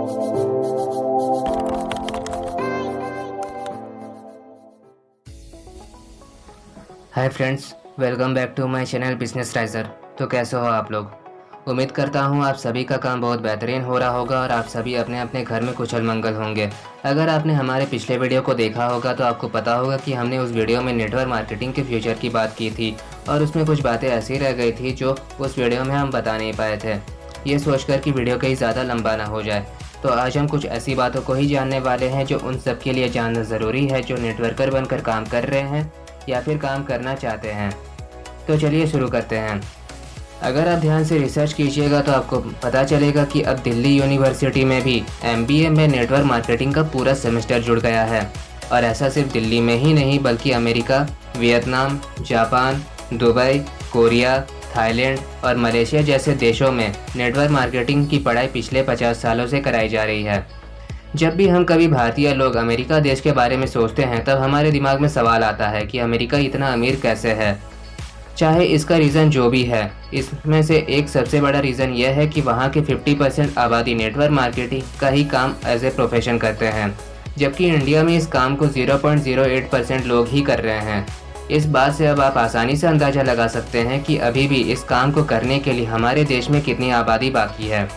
Hi friends, welcome back to my channel business riser. तो कैसे हो आप लोग? उम्मीद करता हूँ आप सभी का काम बहुत बेहतरीन हो रहा होगा और आप सभी अपने अपने घर में कुशल मंगल होंगे। अगर आपने हमारे पिछले वीडियो को देखा होगा तो आपको पता होगा कि हमने उस वीडियो में नेटवर्क मार्केटिंग के फ्यूचर की बात की थी और उसमें कुछ बातें ऐसी रह गई थी जो उस वीडियो में हम बता नहीं पाए थे, ये सोचकर कि वीडियो कहीं ज़्यादा लंबा ना हो जाए। तो आज हम कुछ ऐसी बातों को ही जानने वाले हैं जो उन सब के लिए जानना ज़रूरी है जो नेटवर्कर बनकर काम कर रहे हैं या फिर काम करना चाहते हैं। तो चलिए शुरू करते हैं। अगर आप ध्यान से रिसर्च कीजिएगा तो आपको पता चलेगा कि अब दिल्ली यूनिवर्सिटी में भी MBA में नेटवर्क मार्केटिंग का पूरा सेमेस्टर जुड़ गया है। और ऐसा सिर्फ दिल्ली में ही नहीं बल्कि America, Vietnam, Japan, Dubai, Korea, Thailand और मलेशिया जैसे देशों में नेटवर्क मार्केटिंग की पढ़ाई पिछले 50 सालों से कराई जा रही है। जब भी हम कभी भारतीय लोग अमेरिका देश के बारे में सोचते हैं तब हमारे दिमाग में सवाल आता है कि अमेरिका इतना अमीर कैसे है। चाहे इसका रीज़न जो भी है, इसमें से एक सबसे बड़ा रीज़न यह है कि वहाँ के 50% आबादी नेटवर्क मार्केटिंग का ही काम एज ए प्रोफेशन करते हैं, जबकि इंडिया में इस काम को 0.08% लोग ही कर रहे हैं। इस बात से अब आप आसानी से अंदाज़ा लगा सकते हैं कि अभी भी इस काम को करने के लिए हमारे देश में कितनी आबादी बाकी है।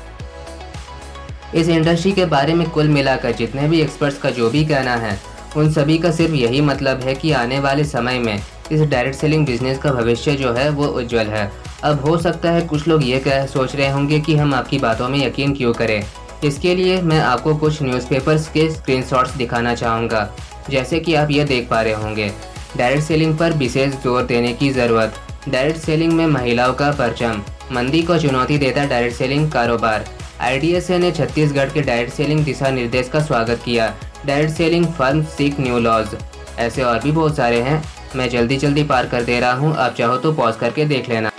इस इंडस्ट्री के बारे में कुल मिलाकर जितने भी एक्सपर्ट्स का जो भी कहना है, उन सभी का सिर्फ यही मतलब है कि आने वाले समय में इस डायरेक्ट सेलिंग बिजनेस का भविष्य जो है वो उज्जवल है। अब हो सकता है कुछ लोग ये सोच रहे होंगे कि हम आपकी बातों में यकीन क्यों करें। इसके लिए मैं आपको कुछ न्यूज़पेपर्स के स्क्रीनशॉट्स दिखाना चाहूँगा। जैसे कि आप ये देख पा रहे होंगे, डायरेक्ट सेलिंग पर विशेष जोर देने की ज़रूरत, डायरेक्ट सेलिंग में महिलाओं का परचम, मंदी को चुनौती देता डायरेक्ट सेलिंग कारोबार, IDSA ने छत्तीसगढ़ के डायरेक्ट सेलिंग दिशा निर्देश का स्वागत किया, direct selling firm seek new laws. ऐसे और भी बहुत सारे हैं, मैं जल्दी पार कर दे रहा हूँ, आप चाहो तो पॉज करके देख लेना।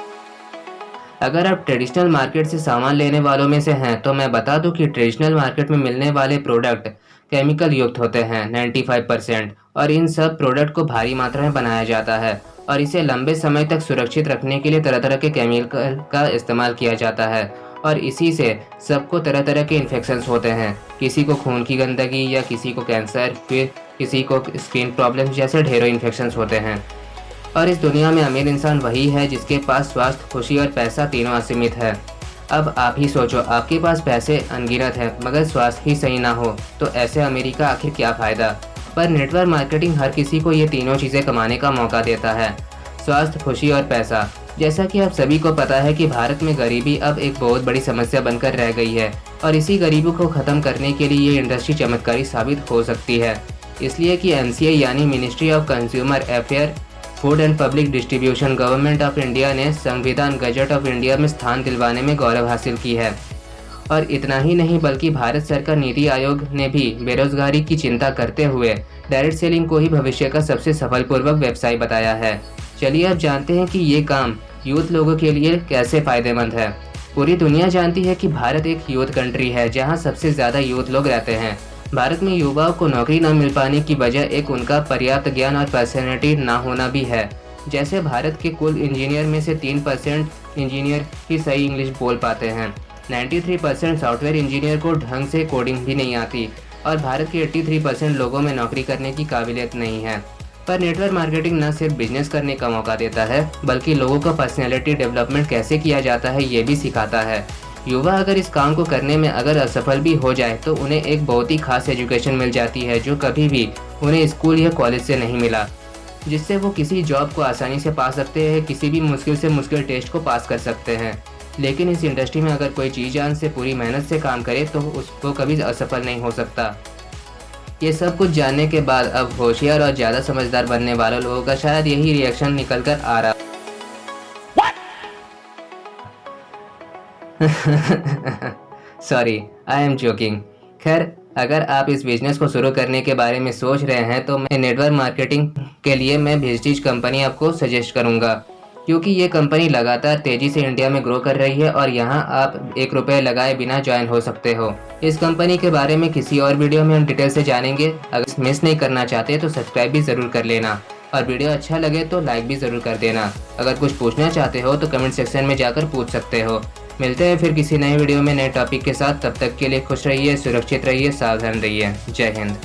अगर आप ट्रेडिशनल मार्केट से सामान लेने वालों में से हैं तो मैं बता दूं कि ट्रेडिशनल मार्केट में मिलने वाले प्रोडक्ट केमिकल युक्त होते हैं 95%, और इन सब प्रोडक्ट को भारी मात्रा में बनाया जाता है और इसे लंबे समय तक सुरक्षित रखने के लिए तरह तरह के केमिकल का इस्तेमाल किया जाता है और इसी से सबको तरह तरह के इन्फेक्शंस होते हैं। किसी को खून की गंदगी या किसी को कैंसर, फिर किसी को स्किन प्रॉब्लम्स जैसे ढेरों इन्फेक्शंस होते हैं। और इस दुनिया में अमीर इंसान वही है जिसके पास स्वास्थ्य, खुशी और पैसा तीनों असीमित है। अब आप ही सोचो, आपके पास पैसे अनगिनत हैं मगर स्वास्थ्य ही सही ना हो तो ऐसे अमीरी का आखिर क्या फ़ायदा। पर नेटवर्क मार्केटिंग हर किसी को ये तीनों चीज़ें कमाने का मौका देता है, स्वास्थ्य, खुशी और पैसा। जैसा कि आप सभी को पता है कि भारत में गरीबी अब एक बहुत बड़ी समस्या बनकर रह गई है और इसी गरीबी को ख़त्म करने के लिए ये इंडस्ट्री चमत्कारी साबित हो सकती है। इसलिए कि MCA यानी ministry of consumer affair, food and public distribution, government of India ने संविधान गजट ऑफ इंडिया में स्थान दिलवाने में गौरव हासिल की है। और इतना ही नहीं बल्कि भारत सरकार नीति आयोग ने भी बेरोजगारी की चिंता करते हुए डायरेक्ट सेलिंग को ही भविष्य का सबसे सफलपूर्वक व्यवसाय बताया है। चलिए अब जानते हैं कि ये काम यूथ लोगों के लिए कैसे फ़ायदेमंद है। पूरी दुनिया जानती है कि भारत एक यूथ कंट्री है जहां सबसे ज़्यादा यूथ लोग रहते हैं। भारत में युवाओं को नौकरी न मिल पाने की वजह एक उनका पर्याप्त ज्ञान और पर्सनैलिटी ना होना भी है। जैसे भारत के कुल इंजीनियर में से 3% इंजीनियर ही सही इंग्लिश बोल पाते हैं, 93% सॉफ्टवेयर इंजीनियर को ढंग से कोडिंग भी नहीं आती और भारत के 83% लोगों में नौकरी करने की काबिलियत नहीं है। पर नेटवर्क मार्केटिंग न सिर्फ बिजनेस करने का मौका देता है बल्कि लोगों का पर्सनैलिटी डेवलपमेंट कैसे किया जाता है ये भी सिखाता है। युवा अगर इस काम को करने में अगर असफल भी हो जाए तो उन्हें एक बहुत ही खास एजुकेशन मिल जाती है जो कभी भी उन्हें स्कूल या कॉलेज से नहीं मिला, जिससे वो किसी जॉब को आसानी से पा सकते हैं, किसी भी मुश्किल से मुश्किल टेस्ट को पास कर सकते हैं। लेकिन इस इंडस्ट्री में अगर कोई जी जान से पूरी मेहनत से काम करे तो उसको कभी असफल नहीं हो सकता। ये सब कुछ जानने के बाद अब होशियार और ज़्यादा समझदार बनने वाले लोगों का शायद यही रिएक्शन निकल कर आ रहा। Sorry, I am joking. खैर, अगर आप इस बिजनेस को शुरू करने के बारे में सोच रहे हैं तो मैं नेटवर्क मार्केटिंग के लिए मैं विस्टीज कंपनी आपको सजेस्ट करूंगा, क्योंकि ये कंपनी लगातार तेज़ी से इंडिया में ग्रो कर रही है और यहाँ आप 1 रुपये लगाए बिना ज्वाइन हो सकते हो। इस कंपनी के बारे में किसी और वीडियो में हम डिटेल से जानेंगे। अगर मिस नहीं करना चाहते तो सब्सक्राइब भी ज़रूर कर लेना और वीडियो अच्छा लगे तो लाइक भी ज़रूर कर देना। अगर कुछ पूछना चाहते हो तो कमेंट सेक्शन में जाकर पूछ सकते हो। मिलते हैं फिर किसी नए वीडियो में नए टॉपिक के साथ। तब तक के लिए खुश रहिए, सुरक्षित रहिए, सावधान रहिए। जय हिंद।